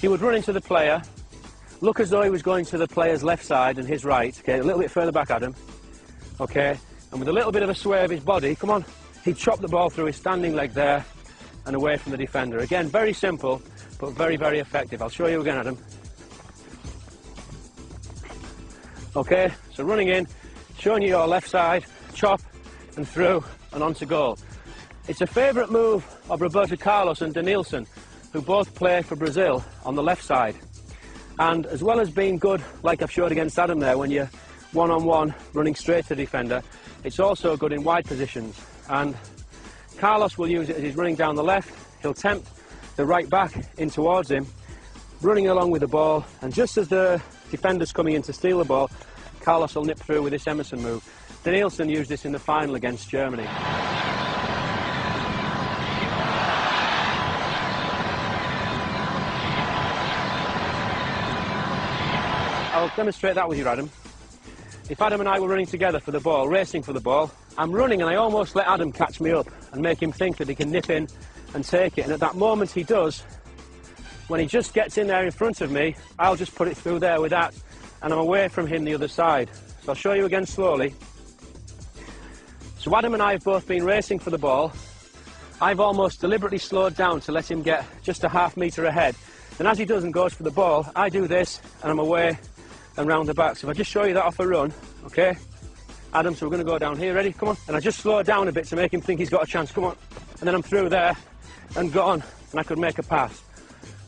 He would run into the player, look as though he was going to the player's left side and his right, okay, a little bit further back, Adam, okay, and with a little bit of a sway of his body, come on, he'd chop the ball through his standing leg there and away from the defender. Again, very simple, but very, very effective. I'll show you again, Adam. Okay, so running in, showing you your left side, chop and through and onto goal. It's a favourite move of Roberto Carlos and Denilson, who both play for Brazil on the left side. And as well as being good, like I've showed against Adam there, when you're one-on-one running straight to the defender, it's also good in wide positions. And Carlos will use it as he's running down the left. He'll tempt the right back in towards him, running along with the ball, and just as the defender's coming in to steal the ball, Carlos will nip through with this Emerson move. Denilson used this in the final against Germany. I'll demonstrate that with you, Adam. If Adam and I were running together for the ball, racing for the ball, I'm running and I almost let Adam catch me up and make him think that he can nip in and take it. And at that moment he does, when he just gets in there in front of me, I'll just put it through there with that, and I'm away from him the other side. So I'll show you again slowly. So Adam and I have both been racing for the ball. I've almost deliberately slowed down to let him get just a half metre ahead. And as he does and goes for the ball, I do this and I'm away and round the back. So if I just show you that off a run, okay? Adam, so we're going to go down here, ready? Come on. And I just slow down a bit to make him think he's got a chance, come on. And then I'm through there and gone, and I could make a pass.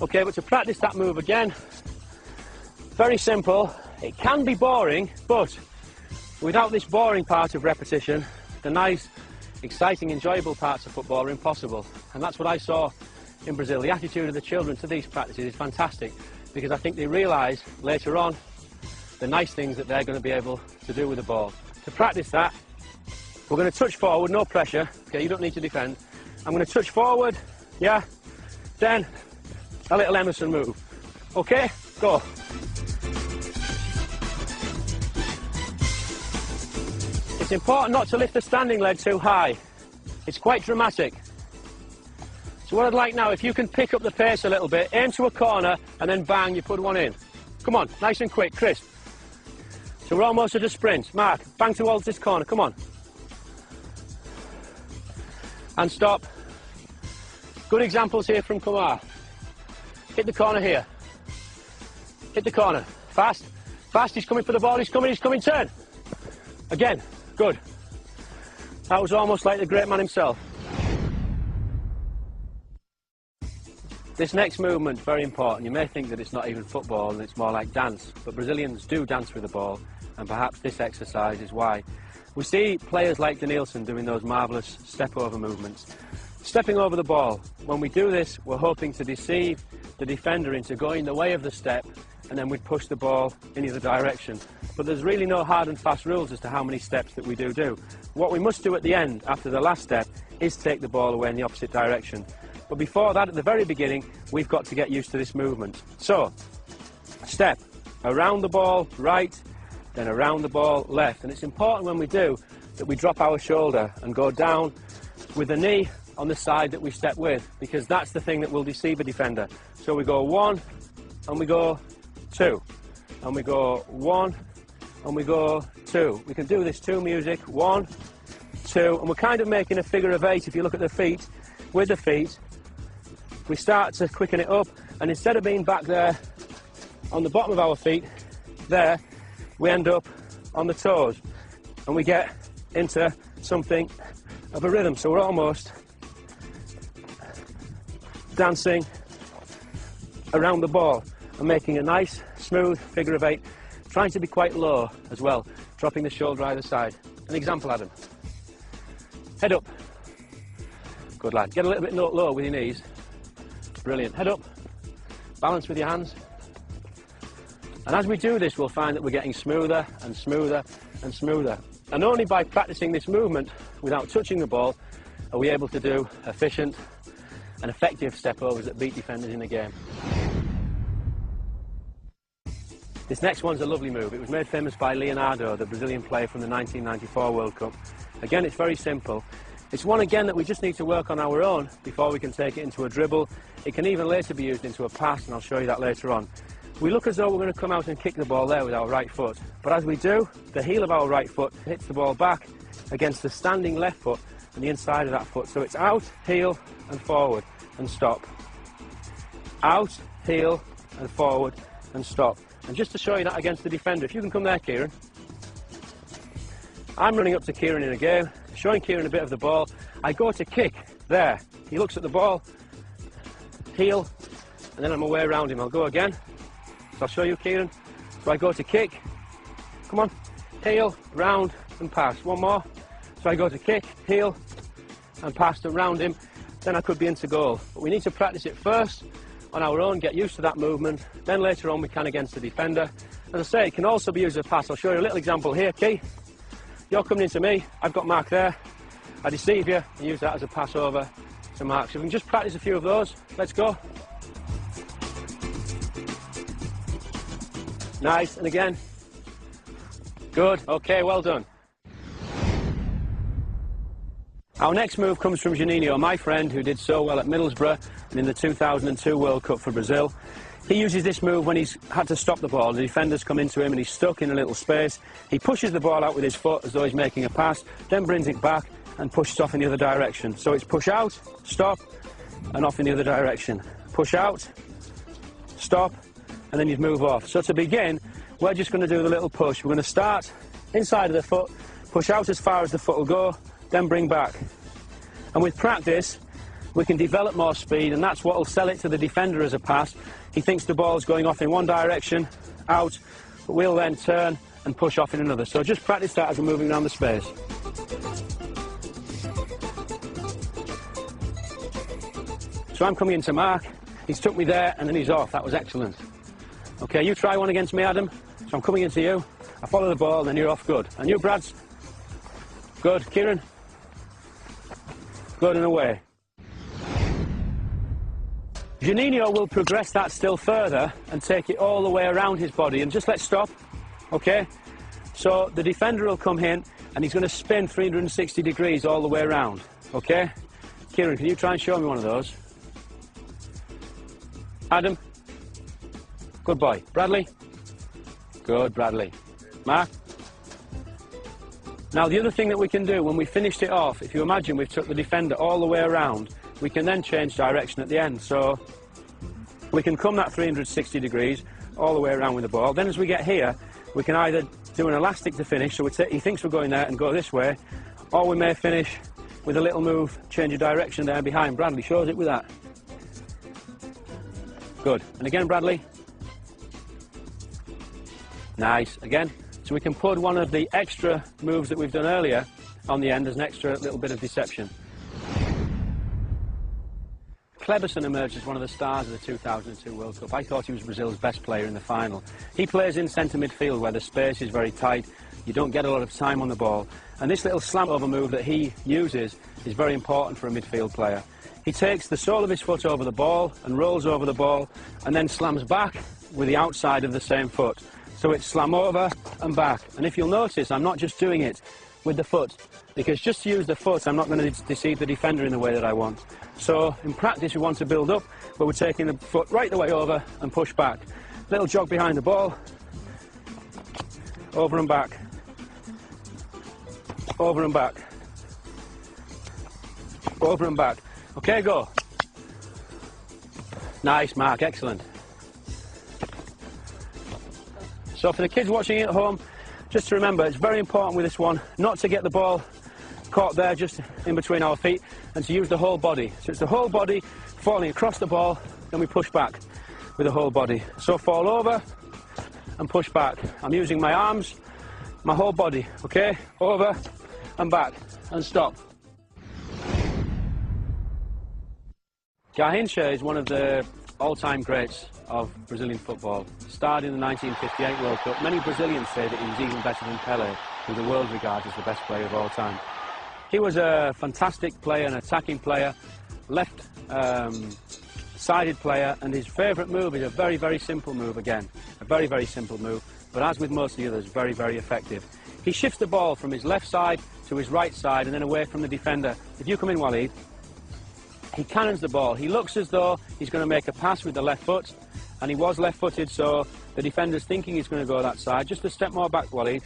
Okay, but to practice that move again, very simple. It can be boring, but without this boring part of repetition, the nice, exciting, enjoyable parts of football are impossible. And that's what I saw in Brazil. The attitude of the children to these practices is fantastic, because I think they realise later on the nice things that they're going to be able to do with the ball. To practice that, we're going to touch forward, no pressure, okay, you don't need to defend. I'm going to touch forward, yeah, then a little Emerson move, okay, go. It's important not to lift the standing leg too high, it's quite dramatic. So what I'd like now, if you can pick up the pace a little bit, aim to a corner and then bang, you put one in. Come on, nice and quick, crisp. So we're almost at a sprint. Mark, bang towards this corner, come on. And stop. Good examples here from Kumar. Hit the corner here. Hit the corner. Fast, fast, he's coming for the ball, he's coming, turn. Again, good. That was almost like the great man himself. This next movement, very important. You may think that it's not even football and it's more like dance, but Brazilians do dance with the ball, and perhaps this exercise is why. We see players like Denilson doing those marvellous step-over movements. Stepping over the ball. When we do this, we're hoping to deceive the defender into going the way of the step, and then we'd push the ball in either direction. But there's really no hard and fast rules as to how many steps that we do. What we must do at the end, after the last step, is take the ball away in the opposite direction. But before that, at the very beginning, we've got to get used to this movement. So, step, around the ball, right, then around the ball, left. And it's important when we do that we drop our shoulder and go down with the knee on the side that we step with, because that's the thing that will deceive a defender. So we go 1, and we go 2, and we go 1, and we go 2. We can do this to music, 1, 2, and we're kind of making a figure of 8 if you look at the feet. With the feet, we start to quicken it up, and instead of being back there on the bottom of our feet, there, we end up on the toes, and we get into something of a rhythm. So we're almost dancing around the ball and making a nice, smooth figure of 8, trying to be quite low as well, dropping the shoulder either side. An example, Adam. Head up. Good lad. Get a little bit low with your knees. Brilliant. Head up. Balance with your hands. And as we do this, we'll find that we're getting smoother and smoother and smoother. And only by practicing this movement without touching the ball are we able to do efficient and effective step-overs that beat defenders in the game. This next one's a lovely move. It was made famous by Leonardo, the Brazilian player from the 1994 World Cup. Again, it's very simple. It's one again that we just need to work on our own before we can take it into a dribble. It can even later be used into a pass, and I'll show you that later on. We look as though we're going to come out and kick the ball there with our right foot, but as we do, the heel of our right foot hits the ball back against the standing left foot and the inside of that foot. So it's out, heel and forward and stop. Out, heel and forward and stop. And just to show you that against the defender, if you can come there, Kieran. I'm running up to Kieran in a game, showing Kieran a bit of the ball. I go to kick there. He looks at the ball, heel, and then I'm away around him. I'll go again. So I'll show you, Kieran. So I go to kick. Come on. Heel, round, and pass. One more. So I go to kick, heel, and pass around him. Then I could be into goal. But we need to practice it first on our own, get used to that movement. Then later on we can against the defender. As I say, it can also be used as a pass. I'll show you a little example here, Key. You're coming into me. I've got Mark there. I deceive you and use that as a pass over to Mark. So we can just practice a few of those. Let's go. Nice, and again. Good, okay, well done. Our next move comes from Juninho, my friend, who did so well at Middlesbrough and in the 2002 World Cup for Brazil. He uses this move when he's had to stop the ball. The defenders come into him and he's stuck in a little space. He pushes the ball out with his foot as though he's making a pass, then brings it back and pushes off in the other direction. So it's push out, stop, and off in the other direction. Push out, stop, and then you'd move off. So to begin, we're just going to do the little push. We're going to start inside of the foot, push out as far as the foot will go, then bring back. And with practice, we can develop more speed, and that's what will sell it to the defender as a pass. He thinks the ball's going off in one direction, out, but we'll then turn and push off in another. So just practice that as we're moving around the space. So I'm coming into Mark, he's took me there and then he's off. That was excellent. Okay, you try one against me, Adam. So I'm coming into you, I follow the ball, then you're off. Good. And you, Brads? Good. Kieran? Good, and away. Juninho will progress that still further and take it all the way around his body. And just let's stop, okay? So the defender will come in and he's going to spin 360 degrees all the way around, okay? Kieran, can you try and show me one of those? Adam? Good boy. Bradley? Good, Bradley. Mark? Now the other thing that we can do when we finished it off, if you imagine we've took the defender all the way around, we can then change direction at the end. So we can come that 360 degrees all the way around with the ball. Then as we get here, we can either do an elastic to finish, so he thinks we're going there and go this way, or we may finish with a little move, change of direction there behind. Bradley shows it with that. Good. And again, Bradley. Nice. Again. So we can put one of the extra moves that we've done earlier on the end as an extra little bit of deception. Kleberson emerged as one of the stars of the 2002 World Cup. I thought he was Brazil's best player in the final. He plays in centre midfield where the space is very tight, you don't get a lot of time on the ball, and this little slam over move that he uses is very important for a midfield player. He takes the sole of his foot over the ball and rolls over the ball and then slams back with the outside of the same foot. So it's slam over and back. And if you'll notice, I'm not just doing it with the foot, because just to use the foot, I'm not going to deceive the defender in the way that I want. So in practice, we want to build up, but we're taking the foot right the way over and push back. Little jog behind the ball, over and back, over and back, over and back. Okay, go. Nice, Mark, excellent. So for the kids watching at home, just to remember, it's very important with this one not to get the ball caught there just in between our feet, and to use the whole body. So it's the whole body falling across the ball, then we push back with the whole body. So fall over and push back. I'm using my arms, my whole body, okay? Over and back and stop. Garrincha is one of the all-time greats of Brazilian football. Starred in the 1958 World Cup. Many Brazilians say that he was even better than Pelé, who the world regards as the best player of all time. He was a fantastic player, an attacking player, left-sided player, and his favourite move is a very, very simple move again. A very, very simple move, but as with most of the others, very, very effective. He shifts the ball from his left side to his right side and then away from the defender. If you come in, Waleed, he cannons the ball. He looks as though he's going to make a pass with the left foot, and he was left-footed, so the defender's thinking he's going to go that side. Just a step more back, Waleed.